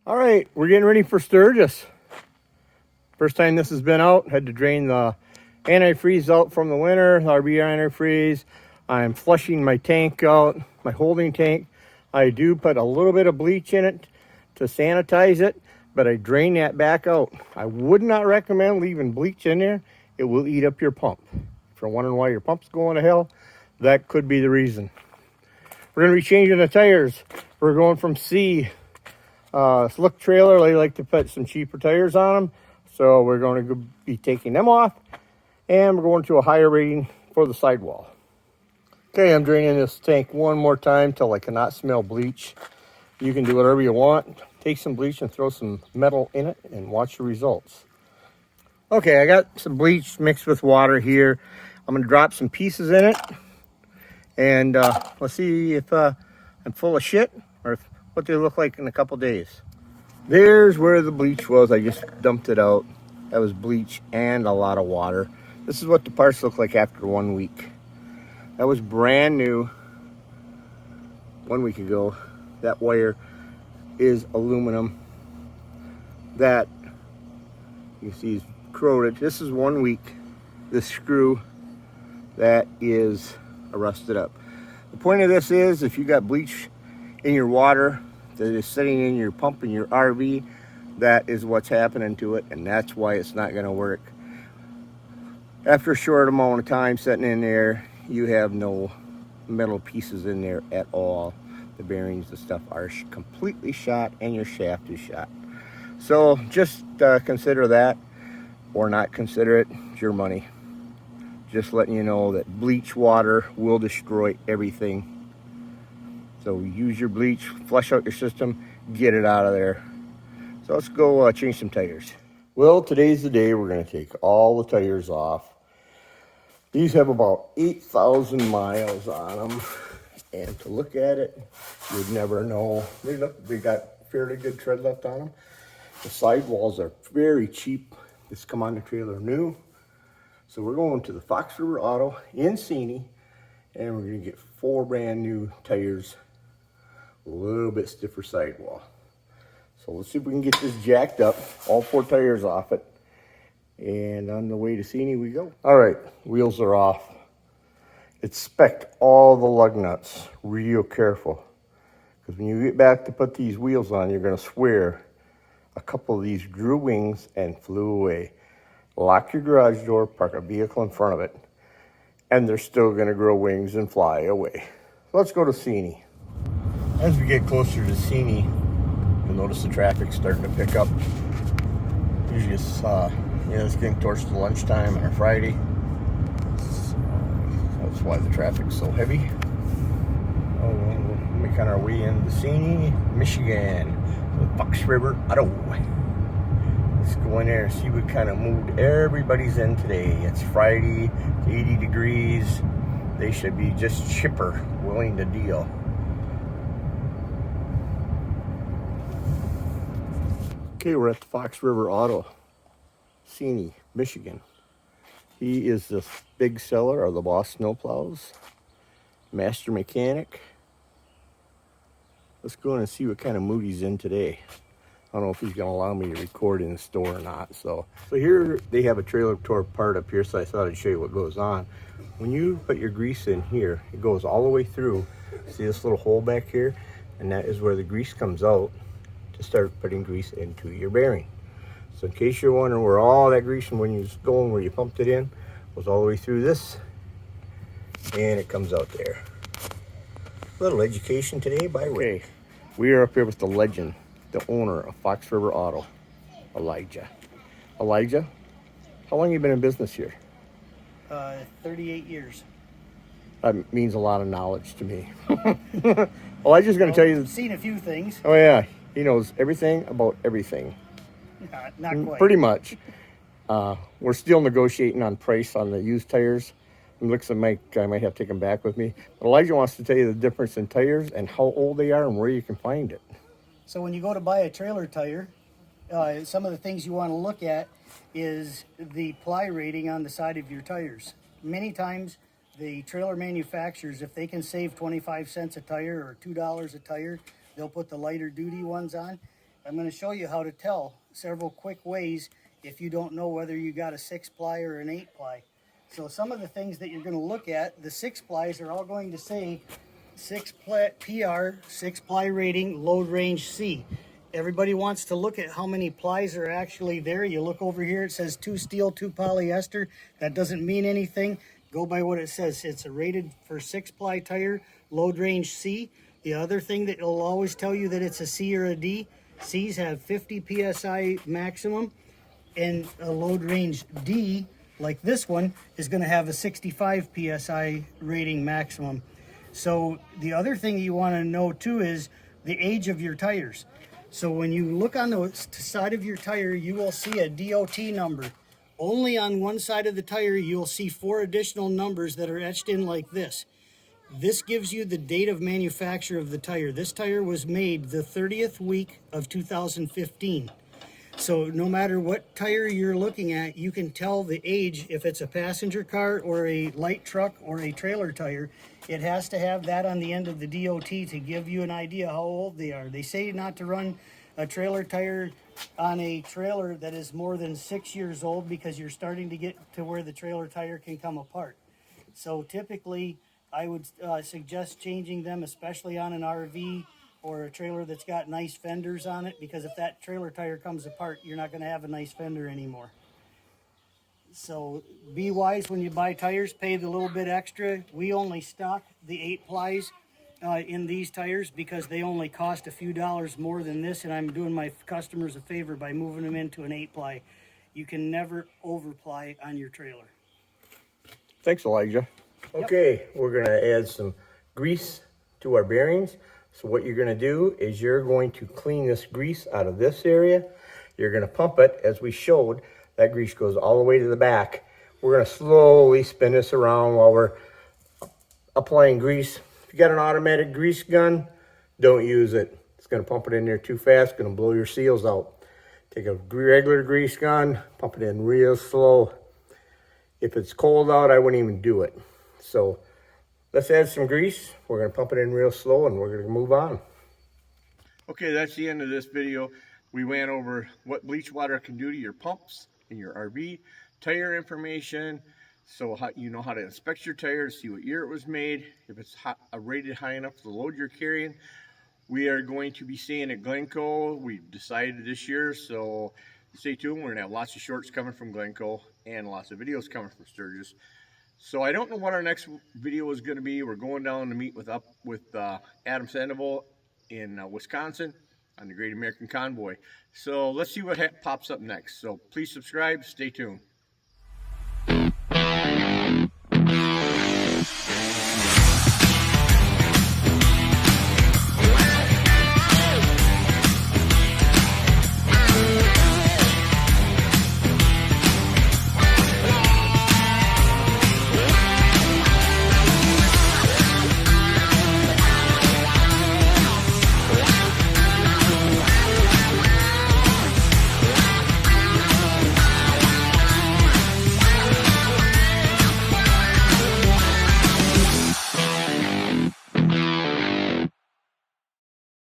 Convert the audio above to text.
All right, we're getting ready for Sturgis. First time this has been out, had to drain the antifreeze out from the winter, RB antifreeze. I'm flushing my tank out, my holding tank. I do put a little bit of bleach in it to sanitize it, but I drain that back out. I would not recommend leaving bleach in there. It will eat up your pump. If you're wondering why your pump's going to hell, that could be the reason. We're going to be changing the tires. We're going from C. Slick trailer, they like to put some cheaper tires on them. So we're going to be taking them off. And we're going to a higher rating for the sidewall. Okay, I'm draining this tank one more time till I cannot smell bleach. You can do whatever you want. Take some bleach and throw some metal in it and watch the results. Okay, I got some bleach mixed with water here. I'm going to drop some pieces in it. And let's see if I'm full of shit or what they look like in a couple days. There's where the bleach was. I just dumped it out. That was bleach and a lot of water. This is what the parts look like after 1 week. That was brand new 1 week ago. That wire is aluminum. That you see is corroded. This is 1 week. This screw that is rusted up. The point of this is if you got bleach in your water that is sitting in your pump in your RV, that is what's happening to it, and that's why it's not going to work. After a short amount of time sitting in there, you have no metal pieces in there at all. The bearings, the stuff are completely shot, and your shaft is shot. So just consider that, or not consider it. It's your money. Just letting you know that bleach water will destroy everything. So use your bleach, flush out your system, get it out of there. So let's go change some tires. Well, today's the day we're going to take all the tires off. These have about 8,000 miles on them. And to look at it, you'd never know. They got fairly good tread left on them. The sidewalls are very cheap. This come on the trailer new. So we're going to the Fox River Auto in Seney, and we're going to get 4 brand new tires, a little bit stiffer sidewall. So let's see if we can get this jacked up, all 4 tires off it, and on the way to Seney we go. All right, wheels are off. Inspect all the lug nuts real careful, because when you get back to put these wheels on, you're going to swear a couple of these grew wings and flew away. Lock your garage door, park a vehicle in front of it, and they're still going to grow wings and fly away. Let's go to Seney. As we get closer to Seney, you'll notice the traffic's starting to pick up. Usually it's getting towards the lunchtime on a Friday. So that's why the traffic's so heavy. We're making our way into Seney, Michigan, the Fox River Auto. Let's go in there and see what kind of mood everybody's in today. It's Friday, it's 80 degrees. They should be just chipper, willing to deal. Okay, we're at the Fox River Auto, Seney, Michigan. He is the big seller of the Boss snowplows, master mechanic. Let's go in and see what kind of mood he's in today. I don't know if he's going to allow me to record in the store or not. So here they have a trailer torque part up here, so I thought I'd show you what goes on. When you put your grease in here, it goes all the way through. See this little hole back here? And that is where the grease comes out to start putting grease into your bearing. So in case you're wondering where all that grease and when you was going, where you pumped it in, goes all the way through this, and it comes out there. A little education today by Ray. We are up here with the legend, the owner of Fox River Auto, Elijah. Elijah, how long have you been in business here? 38 years. That means a lot of knowledge to me. Elijah's going to tell you. I've seen a few things. Oh yeah, he knows everything about everything. Not quite. Pretty much. We're still negotiating on price on the used tires. It looks like I might have to take them back with me. But Elijah wants to tell you the difference in tires and how old they are and where you can find it. So when you go to buy a trailer tire, some of the things you want to look at is the ply rating on the side of your tires. Many times the trailer manufacturers, if they can save 25 cents a tire or $2 a tire, they'll put the lighter duty ones on. I'm going to show you how to tell several quick ways if you don't know whether you got a 6-ply or an 8-ply. So some of the things that you're going to look at, the 6-plies are all going to say 6-ply PR, 6-ply rating, load range C. Everybody wants to look at how many plies are actually there. You look over here, it says 2 steel, 2 polyester. That doesn't mean anything. Go by what it says. It's a rated for 6-ply tire, load range C. The other thing that it'll always tell you that it's a C or a D, C's have 50 PSI maximum, and a load range D, like this one, is going to have a 65 PSI rating maximum. So the other thing you want to know too is the age of your tires. So when you look on the side of your tire, you will see a DOT number. Only on one side of the tire, you'll see 4 additional numbers that are etched in like this. This gives you the date of manufacture of the tire. This tire was made the 30th week of 2015. So no matter what tire you're looking at, you can tell the age if it's a passenger car or a light truck or a trailer tire. It has to have that on the end of the DOT to give you an idea how old they are. They say not to run a trailer tire on a trailer that is more than 6 years old because you're starting to get to where the trailer tire can come apart. So typically, I would suggest changing them, especially on an RV or a trailer that's got nice fenders on it, because if that trailer tire comes apart, you're not going to have a nice fender anymore. So be wise when you buy tires, pay the little bit extra. We only stock the 8-plies in these tires because they only cost a few dollars more than this, and I'm doing my customers a favor by moving them into an 8-ply. You can never overply on your trailer. Thanks, Elijah. Okay, we're going to add some grease to our bearings. So what you're going to do is you're going to clean this grease out of this area. You're going to pump it, as we showed. That grease goes all the way to the back. We're going to slowly spin this around while we're applying grease. If you got an automatic grease gun, don't use it. It's going to pump it in there too fast. It's going to blow your seals out. Take a regular grease gun, pump it in real slow. If it's cold out, I wouldn't even do it. So let's add some grease. We're going to pump it in real slow and we're going to move on. Okay, that's the end of this video. We went over what bleach water can do to your pumps in your RV, tire information, so you know how to inspect your tires, see what year it was made, if it's rated high enough for the load you're carrying. We are going to be staying at Glencoe. We decided this year, so stay tuned. We're going to have lots of shorts coming from Glencoe and lots of videos coming from Sturgis. So I don't know what our next video is going to be. We're going down to meet with Adam Sandoval in Wisconsin on the Great American Convoy. So let's see what pops up next. So please subscribe. Stay tuned.